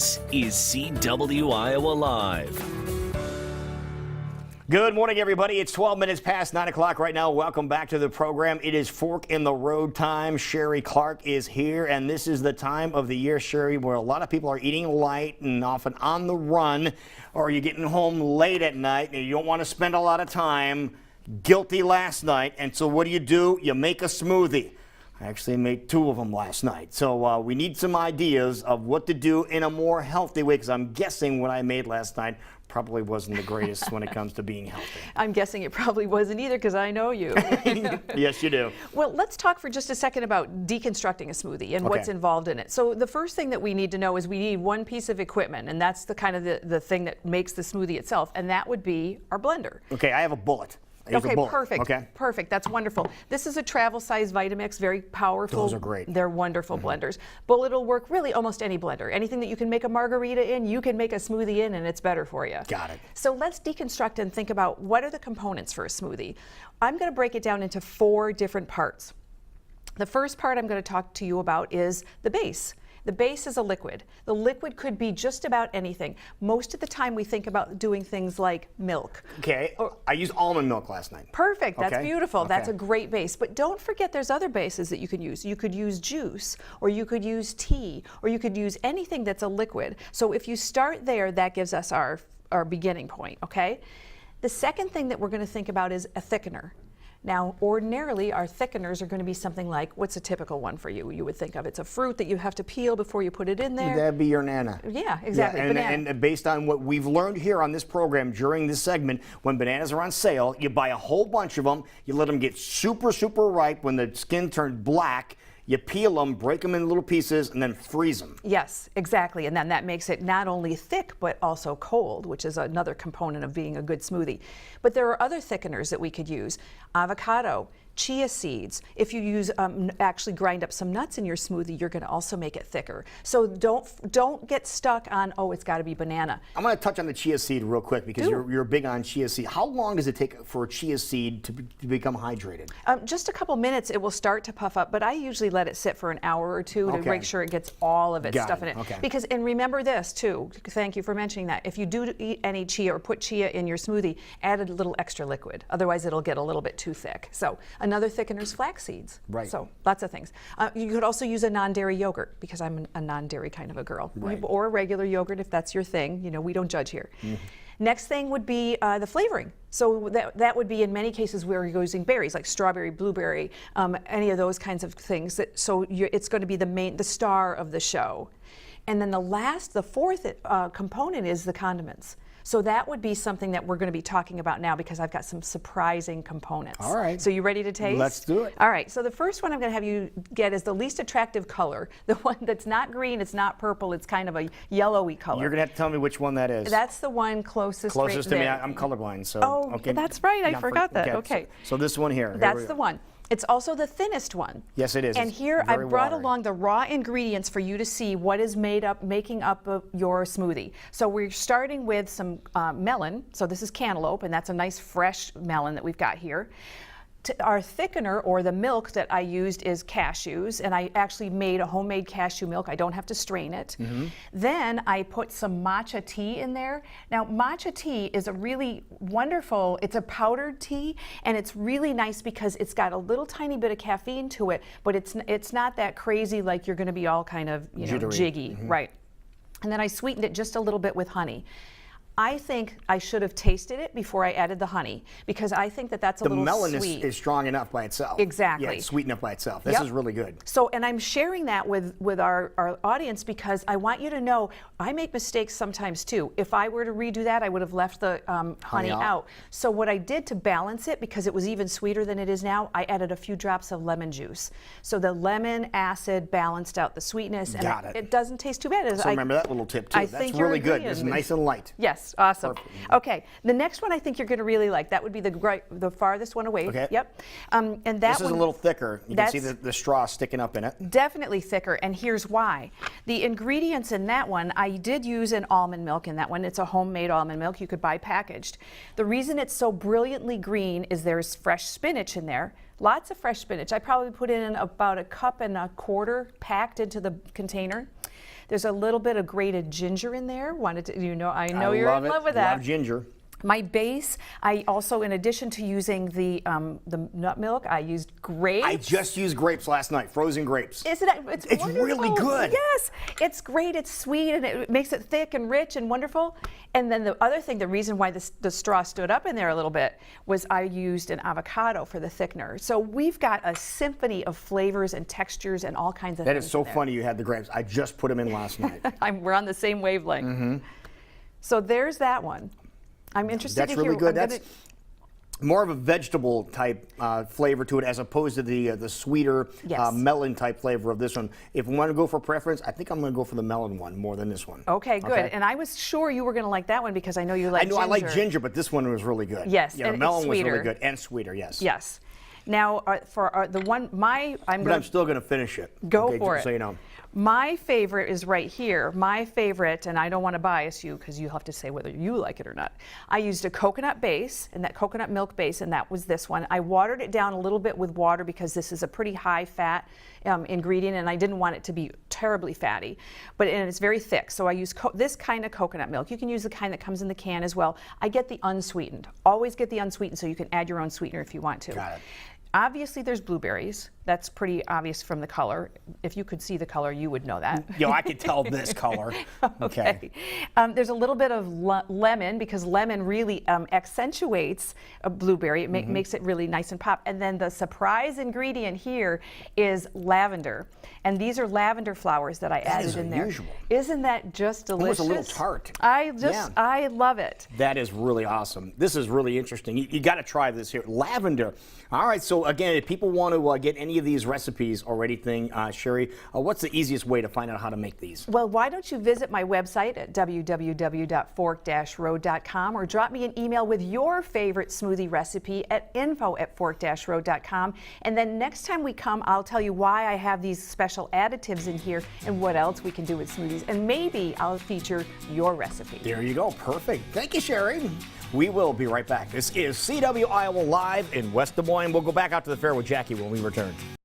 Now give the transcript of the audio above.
This is CW Iowa Live. Good morning, everybody. It's 12 minutes past 9 o'clock right now. Welcome back to the program. It is Fork in the Road time. Sheree Clark is here, and this is the time of the year, Sheree, where a lot of people are eating light and often on the run, or you're getting home late at night and you don't want to spend a lot of time. Guilty last night, and so what do? You make a smoothie. I actually made 2 of them last night. So we need some ideas of what to do in a more healthy way, because I'm guessing what I made last night probably wasn't the greatest when it comes to being healthy. I'm guessing it probably wasn't either, because I know you. Yes, you do. Well, let's talk for just a second about deconstructing a smoothie and what's involved in it. So the first thing that we need to know is we need one piece of equipment, and that's the kind of the thing that makes the smoothie itself, and that would be our blender. Okay, I have a bullet. Okay, perfect. Okay. Perfect. That's wonderful. This is a travel size Vitamix, very powerful. Those are great. They're wonderful blenders. Bullet will work really almost any blender. Anything that you can make a margarita in, you can make a smoothie in, and it's better for you. Got it. So let's deconstruct and think about what are the components for a smoothie. I'm going to break it down into 4 different parts. The first part I'm going to talk to you about is the base. The base is a liquid. The liquid could be just about anything. Most of the time we think about doing things like milk. Okay, I used almond milk last night. Perfect, that's beautiful. Okay. That's a great base. But don't forget there's other bases that you can use. You could use juice, or you could use tea, or you could use anything that's a liquid. So if you start there, that gives us our beginning point, okay? The second thing that we're going to think about is a thickener. Now, ordinarily, our thickeners are going to be something like, what's a typical one for you? You would think of it's a fruit that you have to peel before you put it in there. That'd be your nana. Yeah, exactly. Yeah, and based on what we've learned here on this program during this segment, when bananas are on sale, you buy a whole bunch of them, you let them get super, super ripe. When the skin turns black, you peel them, break them in little pieces, and then freeze them. Yes, exactly. And then that makes it not only thick, but also cold, which is another component of being a good smoothie. But there are other thickeners that we could use. Avocado, chia seeds. If you use actually grind up some nuts in your smoothie, you're going to also make it thicker. So don't get stuck on, oh, it's got to be banana. I'm going to touch on the chia seed real quick, because you're big on chia seed. How long does it take for a chia seed to become hydrated? Just a couple minutes, it will start to puff up, but I usually let it sit for an hour or 2 to make sure it gets all of its stuff in it. Okay. Because, and remember this too, thank you for mentioning that, if you do eat any chia or put chia in your smoothie, add a little extra liquid. Otherwise it'll get a little bit too thick. So another thickener is flax seeds. Right. So lots of things. You could also use a non-dairy yogurt, because I'm a non-dairy kind of a girl. Right. Or a regular yogurt if that's your thing. You know, we don't judge here. Mm-hmm. Next thing would be the flavoring. So that would be in many cases where you're using berries like strawberry, blueberry, any of those kinds of things. It's going to be the star of the show. And then the fourth component is the condiments. So that would be something that we're going to be talking about now, because I've got some surprising components. All right. So you ready to taste? Let's do it. All right. So the first one I'm going to have you get is the least attractive color. The one that's not green, it's not purple, it's kind of a yellowy color. You're going to have to tell me which one that is. That's the one closest right to there. me. I'm colorblind, so. Oh, okay. that's right. I forgot that. Okay. So this one here. That's the one. It's also the thinnest one. Yes, it is. And here I brought along the raw ingredients for you to see what is making up your smoothie. So we're starting with some melon. So this is cantaloupe, and that's a nice fresh melon that we've got here. Our thickener, or the milk that I used, is cashews, and I actually made a homemade cashew milk. I don't have to strain it. Mm-hmm. Then I put some matcha tea in there. Now, matcha tea is a really wonderful, it's a powdered tea, and it's really nice because it's got a little tiny bit of caffeine to it, but it's not that crazy like you're going to be all kind of jiggy, mm-hmm. Right? And then I sweetened it just a little bit with honey. I think I should have tasted it before I added the honey, because I think that's a little sweet. The melon is strong enough by itself. Exactly. Yeah, it's sweet enough by itself. This is really good. So, and I'm sharing that with our audience, because I want you to know I make mistakes sometimes too. If I were to redo that, I would have left the honey out. So what I did to balance it, because it was even sweeter than it is now, I added a few drops of lemon juice. So the lemon acid balanced out the sweetness, and it doesn't taste too bad. So remember that little tip too. That's really good. It's nice and light. Yes. Awesome. Perfect. Okay, the next one I think you're going to really like. That would be the farthest one away. Okay. Yep. And that this is a little thicker. You can see the straw sticking up in it. Definitely thicker, and here's why. The ingredients in that one, I did use an almond milk in that one. It's a homemade almond milk. You could buy packaged. The reason it's so brilliantly green is there's fresh spinach in there. Lots of fresh spinach. I probably put in about 1.25 cups packed into the container. There's a little bit of grated ginger in there. I know you're love in it. love with that. Love ginger. My base, I also, in addition to using the nut milk, I used grapes. I just used grapes last night, frozen grapes. Isn't it? It's wonderful. Really good. Yes, it's great. It's sweet, and it makes it thick and rich and wonderful. And then the other thing, the reason why the straw stood up in there a little bit was I used an avocado for the thickener. So we've got a symphony of flavors and textures and all kinds of things. That is so in there. funny you had the grapes. I just put them in last night. We're on the same wavelength. So there's that one. I'm interested That's to hear. really good. That's more of a vegetable type flavor to it as opposed to the sweeter melon type flavor of this one. If we want to go for preference, I think I'm going to go for the melon one more than this one. Okay, good. Okay. And I was sure you were going to like that one because I know you like ginger. I like ginger, but this one was really good. Yes, yeah, the and melon was sweeter. really good and sweeter. Yes. Yes. Now for the one I'm still going to finish it. Go for it. So you know. My favorite is right here. My favorite, and I don't want to bias you because you have to say whether you like it or not. I used a coconut base, and that coconut milk base, and that was this one. I watered it down a little bit with water because this is a pretty high fat ingredient, and I didn't want it to be terribly fatty. And it's very thick, so I use this kind of coconut milk. You can use the kind that comes in the can as well. I get the unsweetened. Always get the unsweetened so you can add your own sweetener if you want to. Got it. Obviously, there's blueberries. That's pretty obvious from the color. If you could see the color, you would know that. I could tell this color. Okay. There's a little bit of lemon because lemon really accentuates a blueberry. It makes it really nice and pop. And then the surprise ingredient here is lavender. And these are lavender flowers that I added in there. Unusual. Isn't that just delicious? Almost a little tart. I love it. That is really awesome. This is really interesting. You got to try this here. Lavender. All right, so again, if people want to get any of these recipes or anything, Sheree, what's the easiest way to find out how to make these? Well, why don't you visit my website at www.fork-road.com or drop me an email with your favorite smoothie recipe at info@fork-road.com. And then next time we come, I'll tell you why I have these special additives in here and what else we can do with smoothies. And maybe I'll feature your recipe. There you go. Perfect. Thank you, Sheree. We will be right back. This is CW Iowa Live in West Des Moines. We'll go back out to the fair with Jackie when we return.